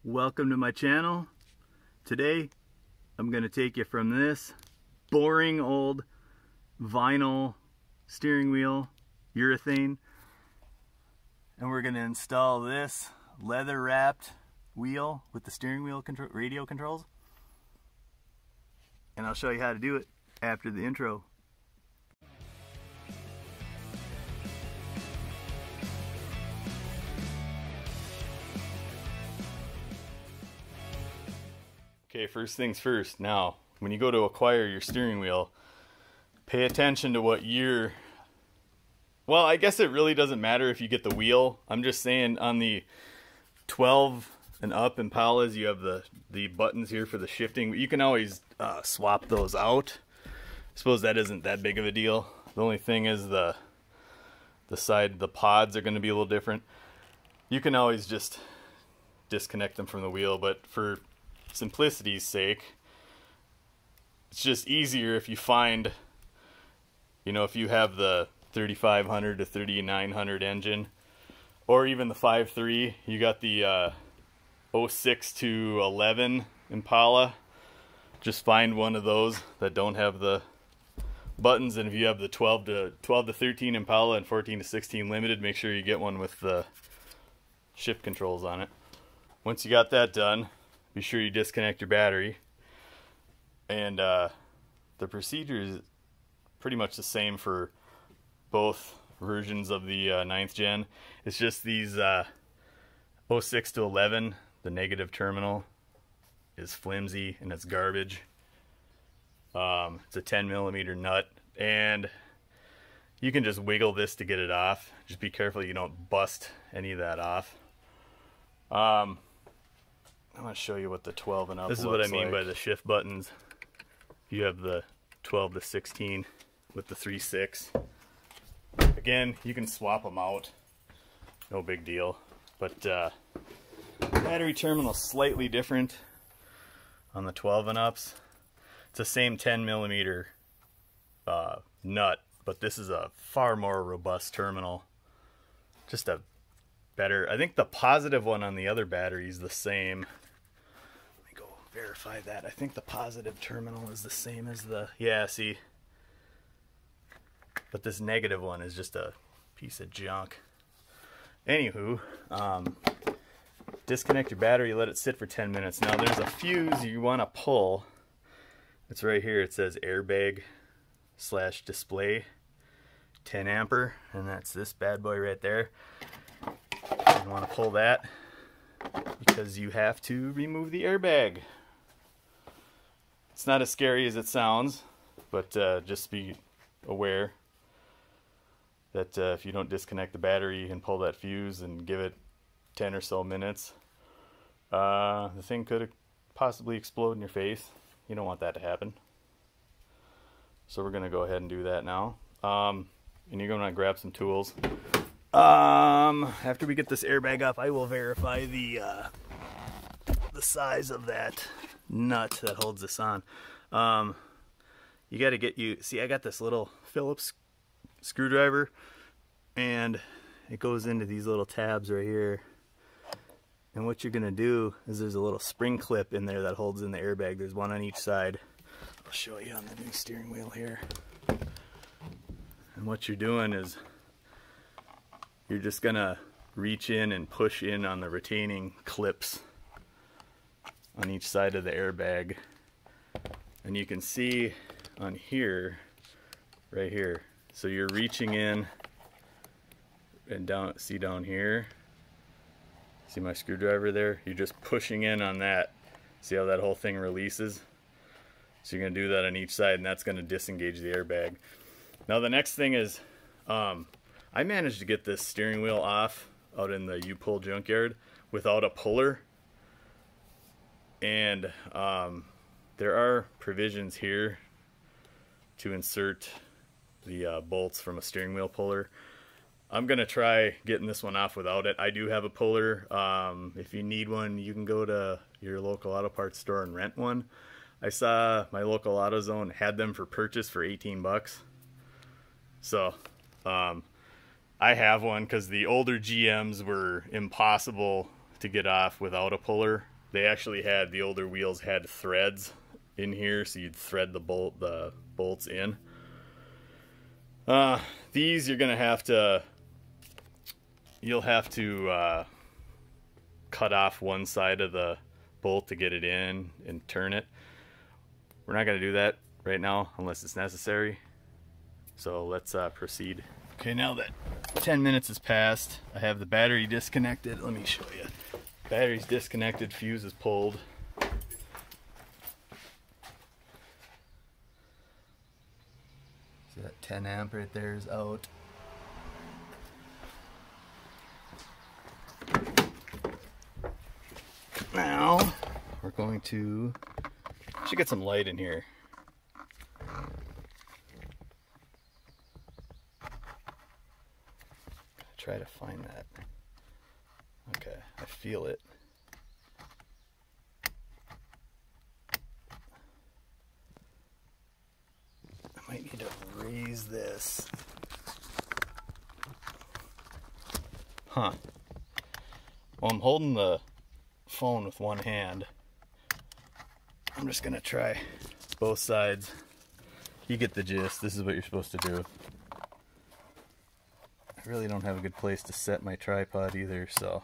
Welcome to my channel. Today I'm going to take you from this boring old vinyl steering wheel urethane, and we're going to install this leather wrapped wheel with the steering wheel radio controls, and I'll show you how to do it after the intro. Okay, first things first. Now, when you go to acquire your steering wheel, pay attention to what year. Well, I guess it really doesn't matter if you get the wheel. I'm just saying on the 12 and up Impalas, you have the buttons here for the shifting. You can always swap those out. I suppose that isn't that big of a deal. The only thing is the pods are going to be a little different. You can always just disconnect them from the wheel, but for simplicity's sake, it's just easier if you find, if you have the 3500 to 3900 engine, or even the 5.3, you got the 06 to 11 Impala, just find one of those that don't have the buttons. And if you have the 12 to 13 Impala and 14 to 16 Limited, make sure you get one with the shift controls on it. Once you got that done, be sure you disconnect your battery, and the procedure is pretty much the same for both versions of the 9th gen. It's just these 06 to 11, the negative terminal is flimsy and it's garbage. It's a 10mm nut, and you can just wiggle this to get it off. Just be careful you don't bust any of that off. I want to show you what the 12 and up looks like. This is what I mean by the shift buttons. You have the 12 to 16 with the 3.6. Again, you can swap them out. No big deal. But battery terminal is slightly different on the 12 and ups. It's the same 10mm nut, but this is a far more robust terminal. Just a better, I think the positive one on the other battery is the same. Verify that. I think the positive terminal is the same as the, yeah, see, but this negative one is just a piece of junk. Anywho, disconnect your battery, let it sit for 10 minutes. Now there's a fuse you want to pull. It's right here. It says airbag / display 10 ampere, and that's this bad boy right there. You want to pull that because you have to remove the airbag. It's not as scary as it sounds, but just be aware that if you don't disconnect the battery and pull that fuse and give it 10 or so minutes, the thing could possibly explode in your face. You don't want that to happen. So we're going to go ahead and do that now. And you're going to grab some tools. After we get this airbag off, I will verify the size of that nut that holds this on. You got to see, I got this little Phillips screwdriver, and it goes into these little tabs right here. And what you're gonna do is there's a little spring clip in there that holds in the airbag. There's one on each side. I'll show you on the new steering wheel here. And what you're doing is you're just gonna reach in and push in on the retaining clips on each side of the airbag, and you can see on here, right here, so you're reaching in and down, see down here, see my screwdriver there, you're just pushing in on that. See how that whole thing releases? So you're going to do that on each side, and that's going to disengage the airbag. Now the next thing is, I managed to get this steering wheel off out in the U-Pull junkyard without a puller. And there are provisions here to insert the bolts from a steering wheel puller. I'm going to try getting this one off without it. I do have a puller. If you need one, you can go to your local auto parts store and rent one. I saw my local AutoZone had them for purchase for 18 bucks. So I have one because the older GMs were impossible to get off without a puller. they actually had, the older wheels had threads in here, so you'd thread the bolts in. These you're gonna have to, you'll have to cut off one side of the bolt to get it in and turn it. We're not gonna do that right now unless it's necessary. So let's proceed. Okay, now that 10 minutes has passed, I have the battery disconnected. Let me show you. Battery's disconnected, fuse is pulled. See that 10 amp right there is out. Now we're going to, should get some light in here. Try to find that. Okay, I feel it. I might need to raise this. Huh. Well, I'm holding the phone with one hand. I'm just gonna try both sides. You get the gist. This is what you're supposed to do. I really don't have a good place to set my tripod either, so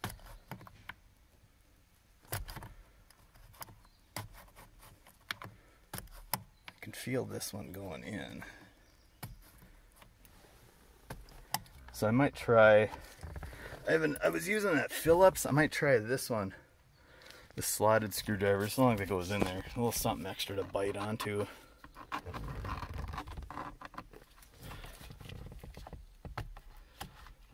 I can feel this one going in. So I might try, I was using that Phillips, I might try this one, the slotted screwdriver, as long as it goes in there. A little something extra to bite onto.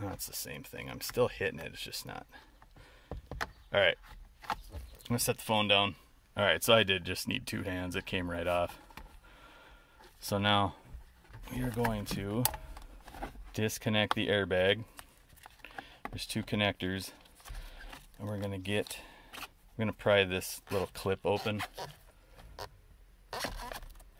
Oh, it's the same thing. I'm still hitting it. It's just not. Alright. I'm going to set the phone down. Alright, so I did just need two hands. It came right off. So now we are going to disconnect the airbag. There's two connectors. And we're going to pry this little clip open.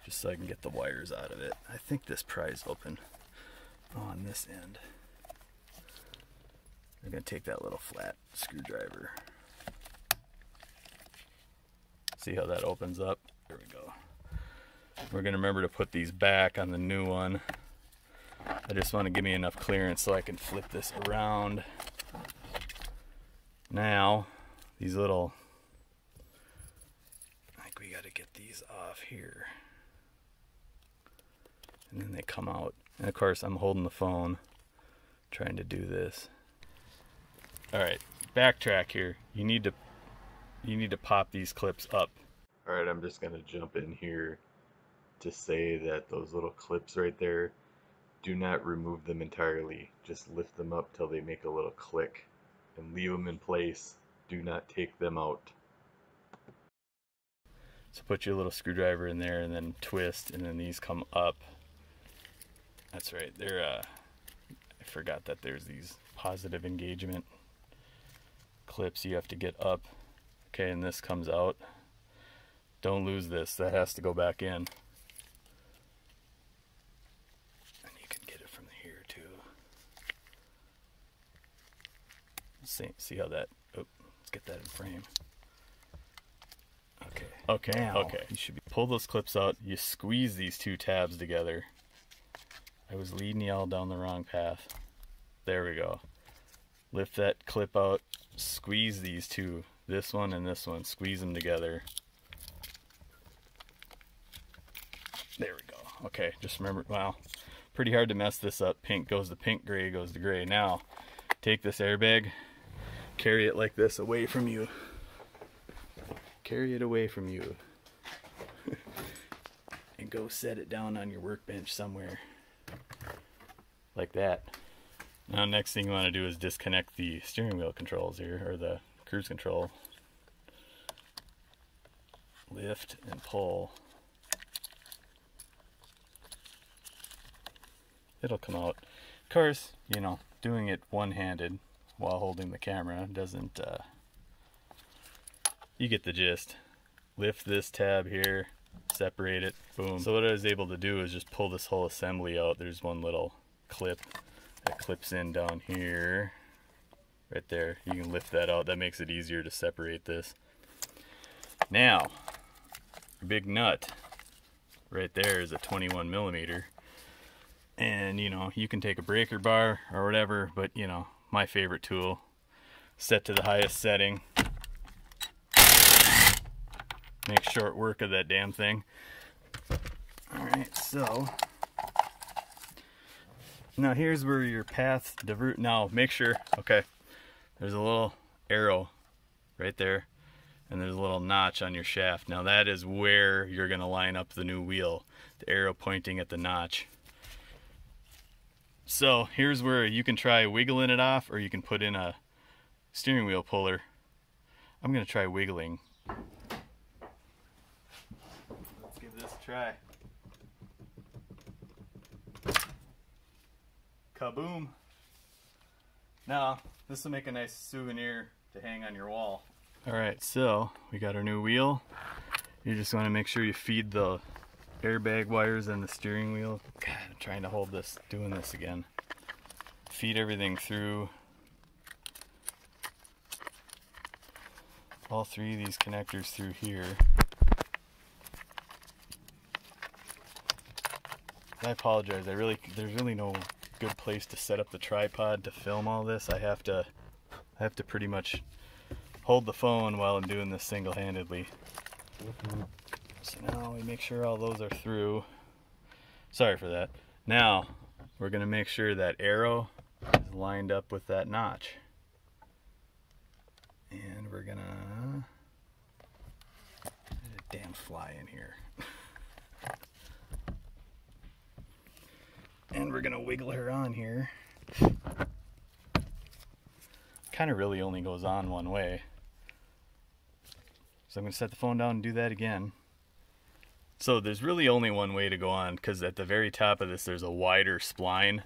Just so I can get the wires out of it. I think this pries open on this end. I'm going to take that little flat screwdriver. See how that opens up? There we go. We're going to remember to put these back on the new one. I just want to give me enough clearance so I can flip this around. Now, these little, I think we got to get these off here. And then they come out. And of course, I'm holding the phone, trying to do this. Alright, backtrack here. You need to pop these clips up. Alright, I'm just gonna jump in here to say that those little clips right there, do not remove them entirely. Just lift them up till they make a little click and leave them in place. Do not take them out. So put your little screwdriver in there and then twist, and then these come up. That's right, they're I forgot that there's these positive engagement clips you have to get up. Okay, and this comes out. Don't lose this, that has to go back in. And you can get it from here too. See how that, oh, let's get that in frame. Okay. You should pull those clips out, you squeeze these two tabs together. I was leading y'all down the wrong path. There we go. Lift that clip out, squeeze these two, this one and this one, squeeze them together. There we go. Okay, just remember, wow, pretty hard to mess this up. Pink goes to pink, gray goes to gray. Now, take this airbag, carry it like this away from you. Carry it away from you. And go set it down on your workbench somewhere. Like that. Now next thing you want to do is disconnect the steering wheel controls here, or the cruise control. Lift and pull. It'll come out. Of course, you know, doing it one-handed while holding the camera doesn't, you get the gist. Lift this tab here, separate it, boom. So what I was able to do is just pull this whole assembly out. There's one little clip that clips in down here. right there. You can lift that out. That makes it easier to separate this. Now, your big nut right there is a 21 millimeter. And, you know, you can take a breaker bar or whatever, but, you know, my favorite tool, set to the highest setting. Make short work of that damn thing. Alright, so now here's where your paths divert. Now make sure, okay, there's a little arrow right there, and there's a little notch on your shaft. Now that is where you're going to line up the new wheel, the arrow pointing at the notch. So here's where you can try wiggling it off, or you can put in a steering wheel puller. I'm going to try wiggling. Let's give this a try. Kaboom! Now, this will make a nice souvenir to hang on your wall. Alright, so we got our new wheel. You just want to make sure you feed the airbag wires and the steering wheel. God, I'm trying to hold this, doing this again. Feed everything through. All three of these connectors through here. I apologize, there's really no good place to set up the tripod to film all this. I have to pretty much hold the phone while I'm doing this single-handedly. So now we make sure all those are through. Sorry for that. Now we're gonna make sure that arrow is lined up with that notch. And we're gonna, there's a damn fly in here. And we're gonna wiggle her on here. Kind of really only goes on one way. So I'm gonna set the phone down and do that again. So there's really only one way to go on, because at the very top of this there's a wider spline.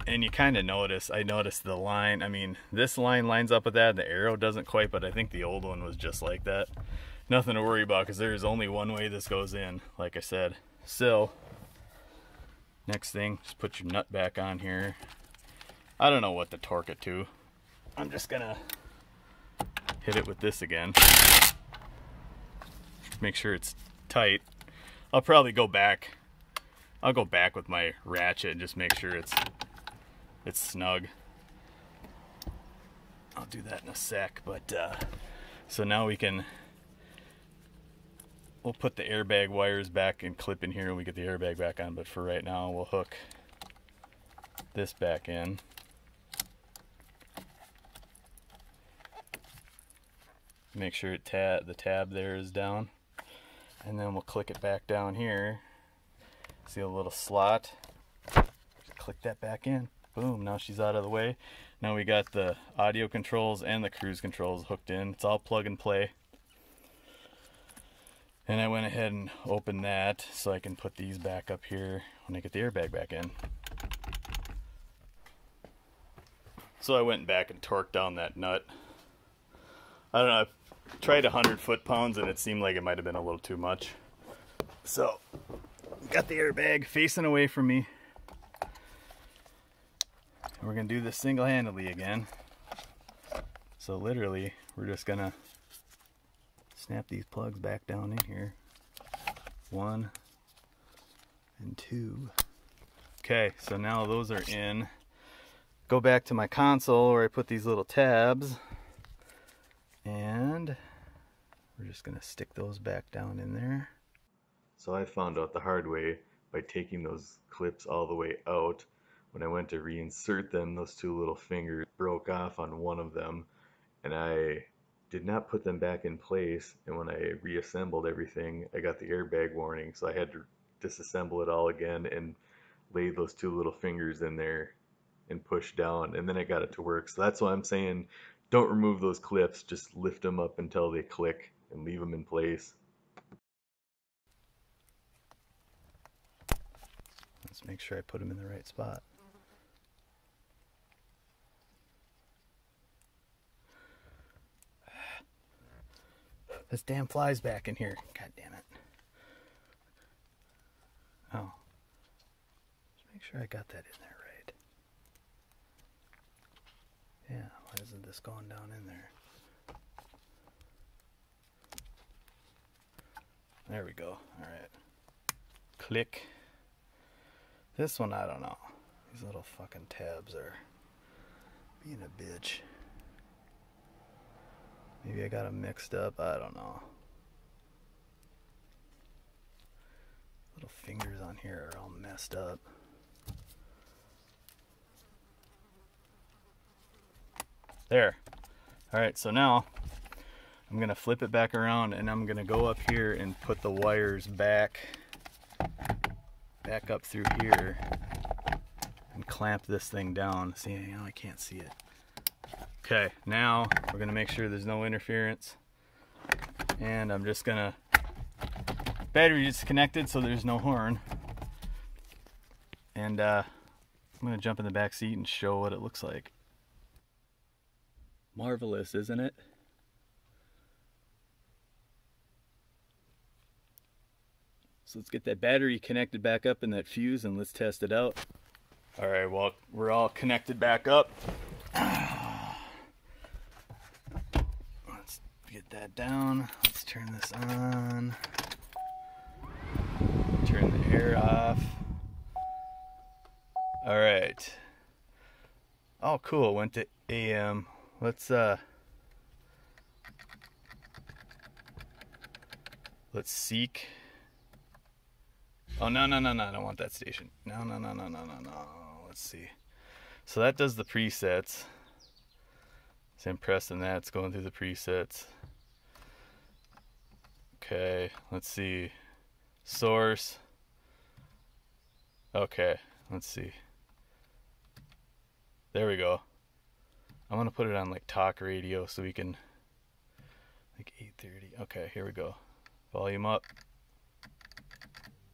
And you kind of notice, I noticed the line, I mean, this line lines up with that, the arrow doesn't quite, but I think the old one was just like that. Nothing to worry about, because there's only one way this goes in, like I said. So, next thing, just put your nut back on here. I don't know what to torque it to. I'm just gonna hit it with this again. Make sure it's tight. I'll probably go back. I'll go back with my ratchet and just make sure it's snug. I'll do that in a sec, but so now we'll put the airbag wires back and clip in here when we get the airbag back on, but for right now we'll hook this back in. Make sure the tab there is down, and then we'll click it back down here. See a little slot? Just click that back in. Boom, now she's out of the way. Now we got the audio controls and the cruise controls hooked in. It's all plug and play. And I went ahead and opened that so I can put these back up here when I get the airbag back in. So I went back and torqued down that nut. I don't know, I tried 100 foot-pounds and it seemed like it might have been a little too much. So, got the airbag facing away from me. We're gonna do this single-handedly again. So literally, we're just gonna snap these plugs back down in here. 1 and 2. Okay, so now those are in. Go back to my console where I put these little tabs, and we're just gonna stick those back down in there. So I found out the hard way by taking those clips all the way out. When I went to reinsert them, those two little fingers broke off on one of them, and I did not put them back in place. And when I reassembled everything, I got the airbag warning, so I had to disassemble it all again and lay those two little fingers in there and push down, and then I got it to work. So that's why I'm saying don't remove those clips, just lift them up until they click and leave them in place. Let's make sure I put them in the right spot. This damn fly's back in here. God damn it. Oh. Just make sure I got that in there right. isn't this going down in there? There we go. Alright. Click. This one, I don't know. These little fucking tabs are being a bitch. Maybe I got them mixed up. I don't know. Little fingers on here are all messed up. There. Alright, so now I'm going to flip it back around and I'm going to go up here and put the wires back up through here and clamp this thing down. See, now I can't see it. Okay, now we're going to make sure there's no interference. And I'm just going to... Battery is connected, so there's no horn. And I'm going to jump in the back seat and show what it looks like. Marvelous, isn't it? So let's get that battery connected back up in that fuse and let's test it out. Alright, well, we're all connected back up. Let's get that down. Let's turn this on. Turn the air off. Alright. Oh, cool. Went to AM. Let's seek. Oh, no, I don't want that station. No. Let's see. So that does the presets. So I'm pressing that. It's going through the presets. Okay, let's see. Source. Okay, let's see. There we go. I'm gonna put it on like talk radio so we can, like 8:30. Okay, here we go. Volume up.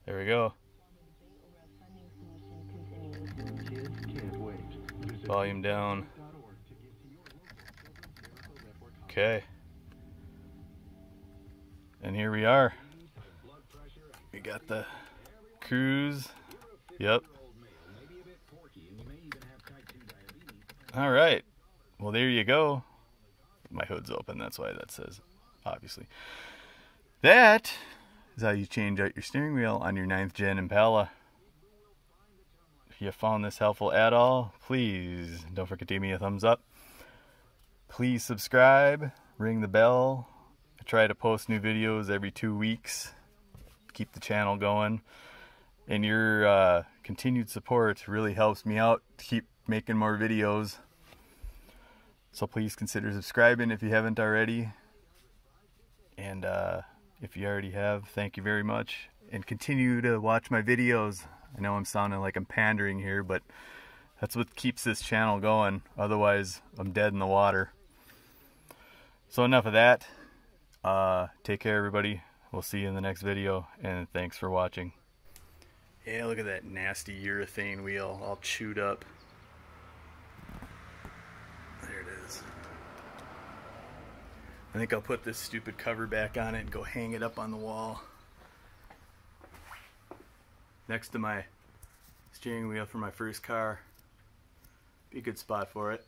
There we go. Volume down. Okay. And here we are. We got the cruise. Yep. All right. Well, there you go. My hood's open, that's why that says, obviously. That is how you change out your steering wheel on your 9th gen Impala. If you found this helpful at all, please don't forget to give me a thumbs up. Please subscribe, ring the bell. I try to post new videos every 2 weeks. Keep the channel going. And your continued support really helps me out to keep making more videos. So please consider subscribing if you haven't already. And if you already have, thank you very much. And continue to watch my videos. I know I'm sounding like I'm pandering here, but that's what keeps this channel going. Otherwise, I'm dead in the water. So enough of that. Take care, everybody. We'll see you in the next video, and thanks for watching. Yeah, look at that nasty urethane wheel, all chewed up. There it is. I think I'll put this stupid cover back on it and go hang it up on the wall next to my steering wheel for my first car. Be a good spot for it.